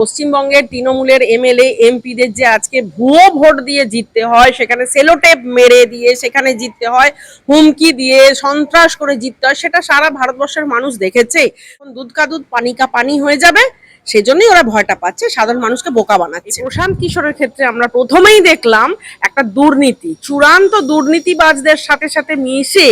পশ্চিমবঙ্গের তৃণমূলের এমএলএ এমপিদের যে আজকে ভুয়ো ভোট দিয়ে জিততে হয়, সেখানে সেলোটেপ মেরে দিয়ে সেখানে জিততে হয়, হুমকি দিয়ে সন্ত্রাস করে জিততে হয়, সেটা সারা ভারতবর্ষের মানুষ দেখেছে। দুধ কা দুধ পানি কা পানি হয়ে যাবে, সেজন্যই ওরা ভয়টা পাচ্ছে, সাধারণ মানুষকে বোকা বানাচ্ছে। প্রশান্ত কিশোরের ক্ষেত্রে আমরা প্রথমেই দেখলাম একটা দুর্নীতি, চূড়ান্ত দুর্নীতিবাজদের সাথে সাথে মিশে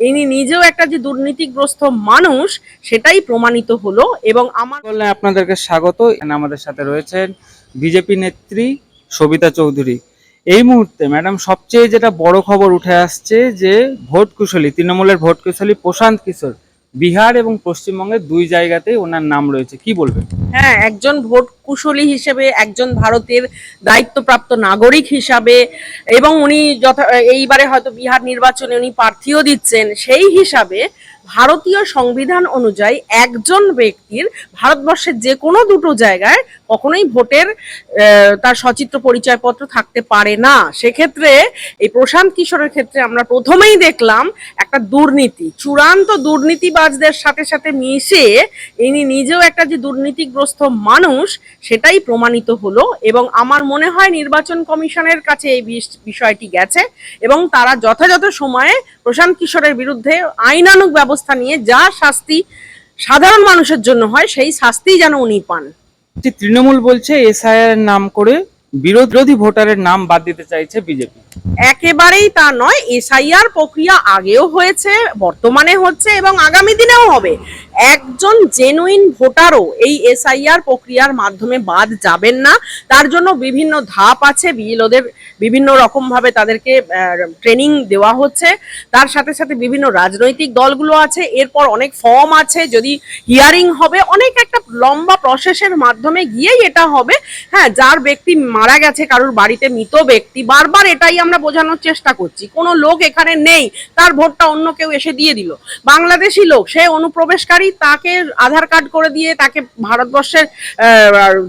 ইনি নিজেও একটা যে দুর্নীতিগ্রস্ত মানুষ সেটাই প্রমাণিত হলো। এবং আমার আপনাদেরকে স্বাগত। আমাদের সাথে রয়েছেন বিজেপি নেত্রী সবিতা চৌধুরী। এই মুহূর্তে ম্যাডাম সবচেয়ে যেটা বড় খবর উঠে আসছে যে ভোট কুশলী, তৃণমূলের ভোট কুশলী প্রশান্ত কিশোর বিহার এবং পশ্চিমবঙ্গের দুই জায়গাতেই ওনার নাম রয়েছে, কি বলবেন? হ্যাঁ, একজন ভোট কুশলী হিসেবে, একজন ভারতের দায়িত্বপ্রাপ্ত নাগরিক হিসাবে, এবং উনি এইবারে হয়তো বিহার নির্বাচনে উনি প্রার্থীও দিচ্ছেন, সেই হিসাবে ভারতীয় সংবিধান অনুযায়ী একজন ব্যক্তির ভারতবর্ষের যে কোনো দুটো জায়গায় কখনোই ভোটের তার সচিত্র পরিচয়পত্র থাকতে পারে না। সেক্ষেত্রে এই প্রশান্ত কিশোরের ক্ষেত্রে আমরা প্রথমেই দেখলাম একটা দুর্নীতি, চূড়ান্ত দুর্নীতিবাজদের সাথে সাথে মিশে ইনি নিজেও একটা যে দুর্নীতিগ্রস্ত মানুষ সেটাই প্রমাণিত হলো। এবং আমার মনে হয় নির্বাচন কমিশনের কাছে এই বিষয়টি গেছে এবং তারা যথাযথ সময়ে প্রশান্ত কিশোরের বিরুদ্ধে আইনানুগ ব্যবস্থা নিয়ে যা শাস্তি সাধারণ মানুষের জন্য হয় সেই শাস্তি যেন উনি পান। তৃণমূল বলছে এসআইআর নাম করে বিরোধী ভোটারের নাম বাদ দিতে চাইছে বিজেপি। একেবারেই তা নয়। এসআইআর প্রক্রিয়া আগেও হয়েছে, বর্তমানে হচ্ছে এবং আগামী দিনেও হবে। একজন জেনুইন ভোটারও এই এসআইআর প্রক্রিয়ার মাধ্যমে বাদ যাবেন না। তার জন্য বিভিন্ন ধাপ আছে, বিএলওদের বিভিন্ন রকম ভাবে তাদেরকে ট্রেনিং দেওয়া হচ্ছে। তার সাথে সাথে বিভিন্ন রাজনৈতিক দলগুলো আছে, এরপর অনেক ফর্ম আছে, যদি হিয়ারিং হবে, অনেক একটা লম্বা প্রসেসের মাধ্যমে গিয়েই এটা হবে। হ্যাঁ, যার ব্যক্তি মারা গেছে, কারোর বাড়িতে মৃত ব্যক্তি, বারবার এটাই আমরা বোঝানোর চেষ্টা করছি, কোনো লোক এখানে নেই, তার ভোটটা অন্য কেউ এসে দিয়ে দিল। বাংলাদেশি লোক, সে অনুপ্রবেশকারী, তাকে আধার কার্ড করে দিয়ে তাকে ভারতবর্ষের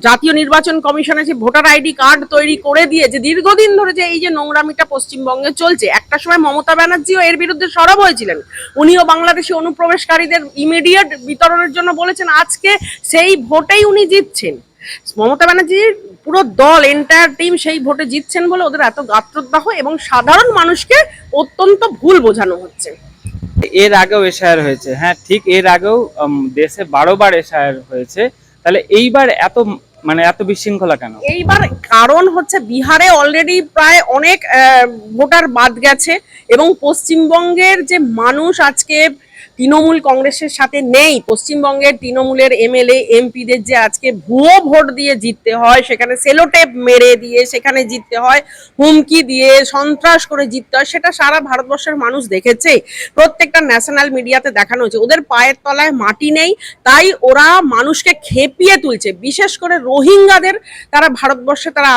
জাতীয় নির্বাচন কমিশনে যে ভোটার আইডি কার্ড তৈরি করে দিয়ে যে দীর্ঘদিন ধরে যে এই যে নোংরামিটা পশ্চিমবঙ্গে চলছে, একটা সময় মমতা ব্যানার্জিও এর বিরুদ্ধে সরব হয়েছিলেন। উনিও বাংলাদেশি অনুপ্রবেশকারীদের ইমিডিয়েট বিতরণের জন্য বলেছেন, আজকে সেই ভোটেই উনি জিতছেন। মমতা ব্যানার্জির পুরো দল, এন্টায়ার টিম সেই ভোটে জিতছেন বলে ওদের এত গাত্রদাহ এবং সাধারণ মানুষকে অত্যন্ত ভুল বোঝানো হচ্ছে। এর আগেও এসআইআর হয়েছে, হ্যাঁ ঠিক, এর আগেও দেশে 12 বার এসআইআর হয়েছে, তাহলে এইবার এত বিশৃঙ্খলা কেন? এইবার কারণ হচ্ছে বিহারে অলরেডি প্রায় অনেক ভোটার বাদ গেছে এবং পশ্চিমবঙ্গের যে মানুষ আজকে তৃণমূল কংগ্রেসের সাথে নেই, পশ্চিমবঙ্গের তৃণমূলের এমএলএ এমপিদের যে আজকে ভুয়ো ভোট দিয়ে জিততে হয়, সেখানে সেলোটেপ মেরে দিয়ে সেখানে জিততে হয়, হুমকি দিয়ে সন্ত্রাস করে জিততে হয়, সেটা সারা ভারতবর্ষের মানুষ দেখেছে। প্রত্যেকটা ন্যাশনাল মিডিয়াতে দেখানো হচ্ছে ওদের পায়ের তলায় মাটি নেই, তাই ওরা মানুষকে খেপিয়ে তুলছে। বিশেষ করে রোহিঙ্গাদের তারা ভারতবর্ষে তারা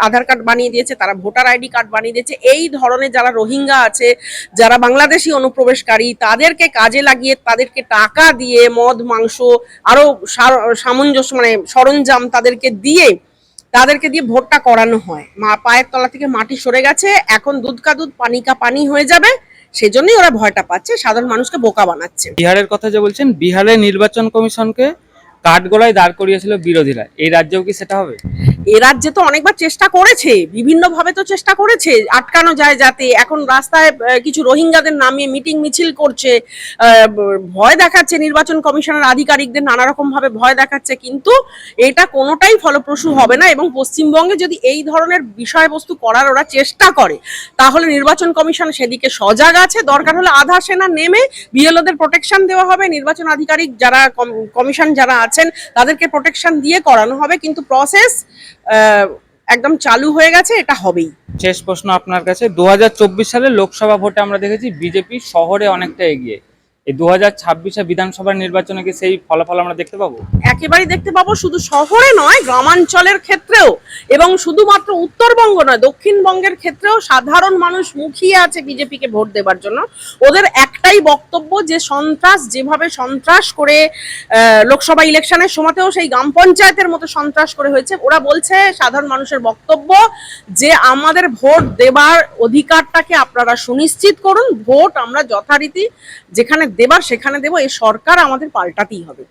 আধার কার্ড বানিয়ে দিয়েছে, তারা ভোটার আইডি কার্ড বানিয়ে দিয়েছে। এই ধরনের যারা রোহিঙ্গা আছে, যারা বাংলাদেশি অনুপ্রবেশকারী, তাদেরকে কাজে লাগিয়ে তাদেরকে টাকা দিয়ে মদ মাংস আরো সামঞ্জস্য সরঞ্জাম তাদেরকে দিয়ে ভোটটা করানো হয়। পায়ের তলা থেকে মাটি সরে গেছে, এখন দুধ কা দুধ পানি কা পানি হয়ে যাবে, সেজন্যই ওরা ভয়টা পাচ্ছে, সাধারণ মানুষকে বোকা বানাচ্ছে। বিহারের কথা যে বলছেন, বিহারের নির্বাচন কমিশনকে কাঠগড়ায় দাঁড় করিয়েছিল বিরোধীরা, এই রাজ্যেও কি সেটা হবে? এ রাজ্যে তো অনেকবার চেষ্টা করেছে, বিভিন্ন ভাবে তো চেষ্টা করেছে আটকানো যায়, যাতে এখন রাস্তায় কিছু রোহিঙ্গাদের নামিয়ে মিটিং মিছিল করছে, ভয় দেখাচ্ছে, নির্বাচন কমিশনের আধিকারিকদের নানা রকম ভাবে ভয় দেখাচ্ছে, কিন্তু এটা কোনোটাই ফলপ্রসূ হবে না। এবং পশ্চিমবঙ্গে যদি এই ধরনের বিষয়বস্তু করার ওরা চেষ্টা করে, তাহলে নির্বাচন কমিশন সেদিকে সজাগ আছে। দরকার হলে আধা সেনা নেমে বিএলওদের প্রোটেকশন দেওয়া হবে, নির্বাচন আধিকারিক যারা কমিশন যারা আছেন তাদেরকে প্রোটেকশন দিয়ে করানো হবে, কিন্তু প্রসেস একদম চালু হয়ে গেছে, এটা হবেই। শেষ প্রশ্ন আপনার কাছে, 2024 সালে লোকসভা ভোটে আমরা দেখেছি বিজেপি শহরে অনেকটা এগিয়ে, এই 2026 বিধানসভার নির্বাচনে কি সেই ফলাফল আমরা দেখতে পাবো? একেবারেই দেখতে পাবো, শুধু শহরে নয়, গ্রামাঞ্চলের ক্ষেত্রেও, এবং শুধুমাত্র উত্তরবঙ্গ নয়, দক্ষিণবঙ্গের ক্ষেত্রেও সাধারণ মানুষ মুখিয়ে আছে বিজেপিকে ভোট দেবার জন্য। ওদের একটাই বক্তব্য যে সন্ত্রাস, যেভাবে সন্ত্রাস করে লোকসভা ইলেকশনের সময়তেও সেই গ্রাম পঞ্চায়েতের মতো সন্ত্রাস করে হয়েছে, ওরা বলছে, সাধারণ মানুষের বক্তব্য যে আমাদের ভোট দেবার অধিকারটাকে আপনারা সুনিশ্চিত করুন, ভোট আমরা যথারীতি যেখানে দেবার সেখানে দেবো, এই সরকার আমাদের পাল্টাতেই হবে।